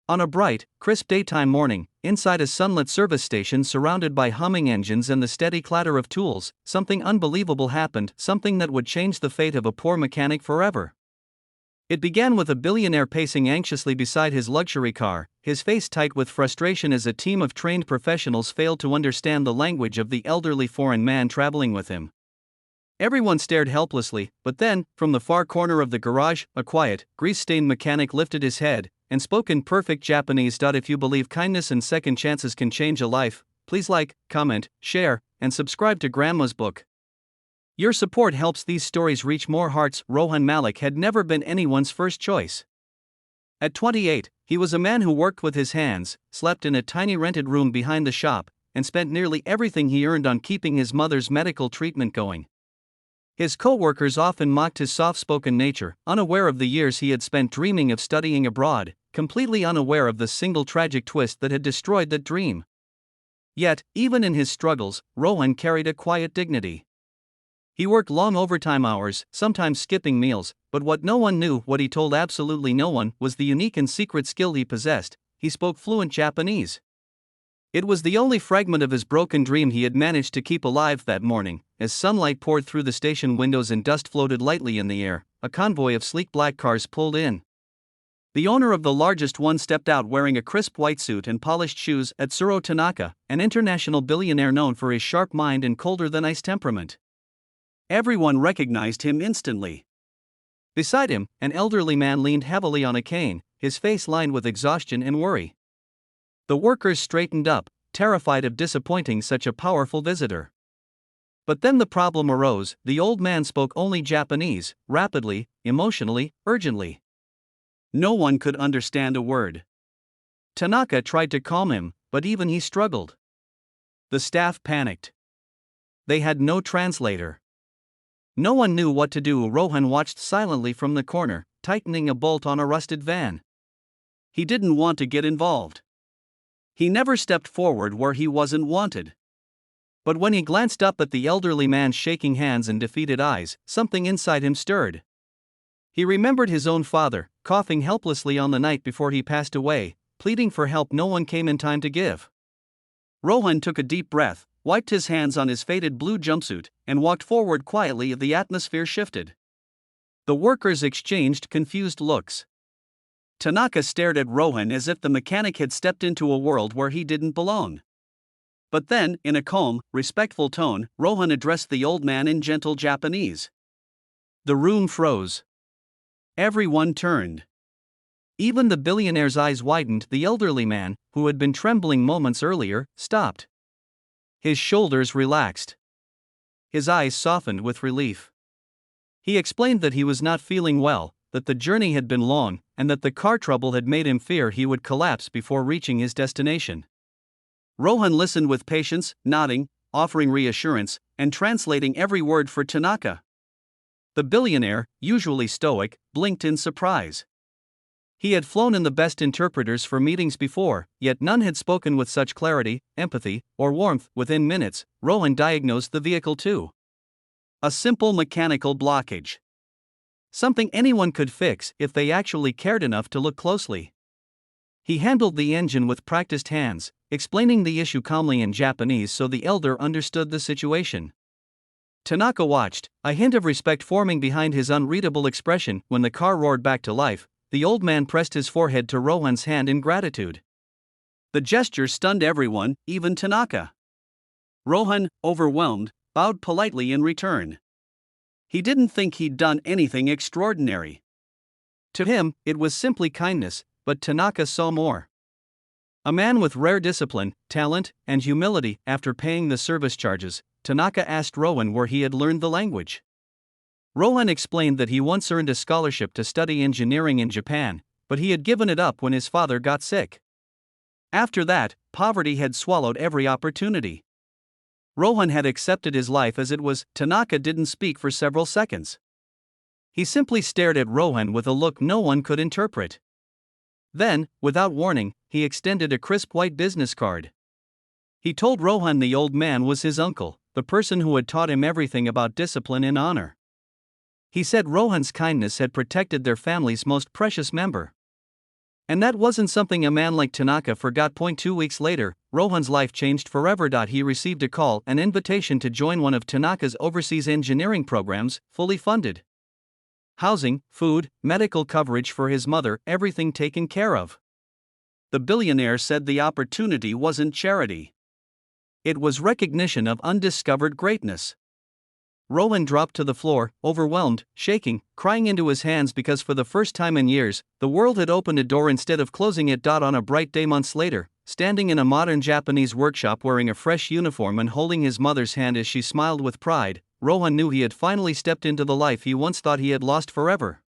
On a bright, crisp daytime morning, inside a sunlit service station surrounded by humming engines and the steady clatter of tools, something unbelievable happened, something that would change the fate of a poor mechanic forever. It began with a billionaire pacing anxiously beside his luxury car, his face tight with frustration as a team of trained professionals failed to understand the language of the elderly foreign man traveling with him. Everyone stared helplessly, but then, from the far corner of the garage, a quiet, grease-stained mechanic lifted his head and spoke in perfect Japanese. If you believe kindness and second chances can change a life, please like, comment, share, and subscribe to Grandma's Book. Your support helps these stories reach more hearts. Rohan Malik had never been anyone's first choice. At 28, he was a man who worked with his hands, slept in a tiny rented room behind the shop, and spent nearly everything he earned on keeping his mother's medical treatment going. His co-workers often mocked his soft-spoken nature, unaware of the years he had spent dreaming of studying abroad, completely unaware of the single tragic twist that had destroyed that dream. Yet, even in his struggles, Rohan carried a quiet dignity. He worked long overtime hours, sometimes skipping meals, but what no one knew, what he told absolutely no one, was the unique and secret skill he possessed: he spoke fluent Japanese. It was the only fragment of his broken dream he had managed to keep alive that morning. As sunlight poured through the station windows and dust floated lightly in the air, a convoy of sleek black cars pulled in. The owner of the largest one stepped out wearing a crisp white suit and polished shoes. Atsuro Tanaka, an international billionaire known for his sharp mind and colder-than-ice temperament. Everyone recognized him instantly. Beside him, an elderly man leaned heavily on a cane, his face lined with exhaustion and worry. The workers straightened up, terrified of disappointing such a powerful visitor. But then the problem arose: the old man spoke only Japanese, rapidly, emotionally, urgently. No one could understand a word. Tanaka tried to calm him, but even he struggled. The staff panicked. They had no translator. No one knew what to do. Rohan watched silently from the corner, tightening a bolt on a rusted van. He didn't want to get involved. He never stepped forward where he wasn't wanted. But when he glanced up at the elderly man's shaking hands and defeated eyes, something inside him stirred. He remembered his own father, coughing helplessly on the night before he passed away, pleading for help no one came in time to give. Rohan took a deep breath, wiped his hands on his faded blue jumpsuit, and walked forward quietly. The atmosphere shifted. The workers exchanged confused looks. Tanaka stared at Rohan as if the mechanic had stepped into a world where he didn't belong. But then, in a calm, respectful tone, Rohan addressed the old man in gentle Japanese. The room froze. Everyone turned. Even the billionaire's eyes widened. The elderly man, who had been trembling moments earlier, stopped. His shoulders relaxed. His eyes softened with relief. He explained that he was not feeling well, that the journey had been long, and that the car trouble had made him fear he would collapse before reaching his destination. Rohan listened with patience, nodding, offering reassurance, and translating every word for Tanaka. The billionaire, usually stoic, blinked in surprise. He had flown in the best interpreters for meetings before, yet none had spoken with such clarity, empathy, or warmth. Within minutes, Rohan diagnosed the vehicle too. A simple mechanical blockage. Something anyone could fix if they actually cared enough to look closely. He handled the engine with practiced hands, explaining the issue calmly in Japanese so the elder understood the situation. Tanaka watched, a hint of respect forming behind his unreadable expression. When the car roared back to life, the old man pressed his forehead to Rohan's hand in gratitude. The gesture stunned everyone, even Tanaka. Rohan, overwhelmed, bowed politely in return. He didn't think he'd done anything extraordinary. To him, it was simply kindness, but Tanaka saw more. A man with rare discipline, talent, and humility. After paying the service charges, Tanaka asked Rohan where he had learned the language. Rohan explained that he once earned a scholarship to study engineering in Japan, but he had given it up when his father got sick. After that, poverty had swallowed every opportunity. Rohan had accepted his life as it was. Tanaka didn't speak for several seconds. He simply stared at Rohan with a look no one could interpret. Then, without warning, he extended a crisp white business card. He told Rohan the old man was his uncle, the person who had taught him everything about discipline and honor. He said Rohan's kindness had protected their family's most precious member. And that wasn't something a man like Tanaka forgot. 2 weeks later, Rohan's life changed forever. He received a call, an invitation to join one of Tanaka's overseas engineering programs, fully funded. Housing, food, medical coverage for his mother, everything taken care of. The billionaire said the opportunity wasn't charity. It was recognition of undiscovered greatness. Rohan dropped to the floor, overwhelmed, shaking, crying into his hands because for the first time in years, the world had opened a door instead of closing it. On a bright day months later, standing in a modern Japanese workshop wearing a fresh uniform and holding his mother's hand as she smiled with pride, Rohan knew he had finally stepped into the life he once thought he had lost forever.